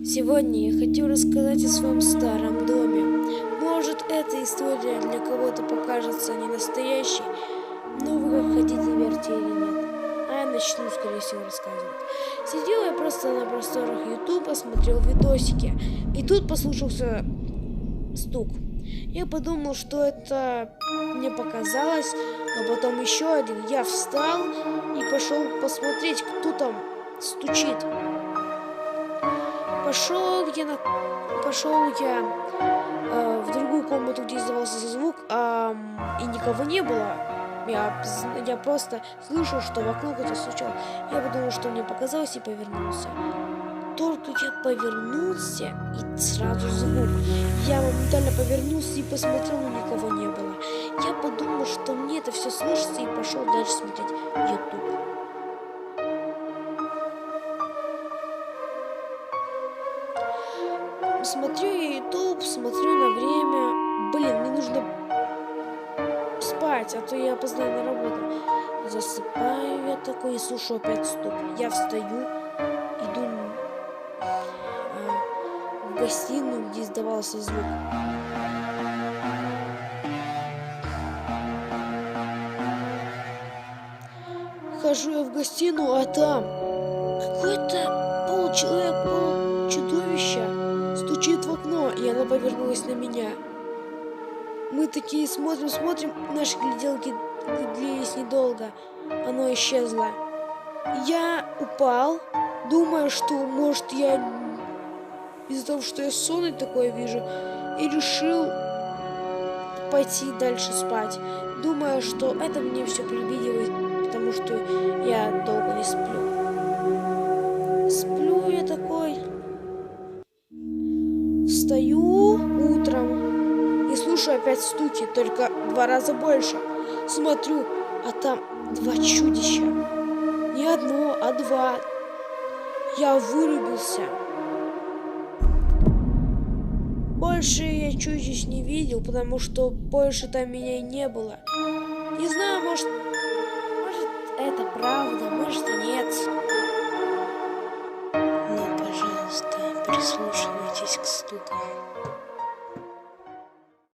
Сегодня я хочу рассказать о своем старом доме. Может, эта история для кого-то покажется не настоящей, но вы как хотите, верьте или нет. А я начну, скорее всего, рассказывать. Сидел я просто на просторах Ютуба, смотрел видосики, и тут послушался стук. Я подумал, что это мне показалось, но потом еще один. Я встал и пошел посмотреть, кто там стучит. Пошел я в другую комнату, где издавался звук, и никого не было. Я просто слышал, что в окно кто-то стучал. Я подумал, что мне показалось, и повернулся. Только я повернулся, и сразу звук. Я моментально повернулся и посмотрел, но никого не было. Я подумал, что мне это все слышится, и пошел дальше смотреть YouTube. Смотрю я YouTube, смотрю на время. Блин, мне нужно спать, а то я опоздаю на работу. Засыпаю я такой и слышу опять стук. Я встаю, иду в гостиную, где издавался звук. Хожу я в гостиную, а там какой-то получеловек, получудовище стучит в окно, и она повернулась на меня. Мы такие смотрим, наши гляделки длились недолго. Оно исчезло. Я упал, думая, что, может, я из-за того, что я сон такое вижу, и решил пойти дальше спать, думая, что это мне все привиделось, потому что я долго не сплю. Сплю я такой, встаю утром и слушаю опять стуки, только 2 раза больше. Смотрю, а там 2 чудища. Не одно, а 2. Я вырубился. Больше я чудищ не видел, потому что больше там меня и не было. Не знаю, может это правда, может и нет. Но, пожалуйста, прислушивайтесь к стукам.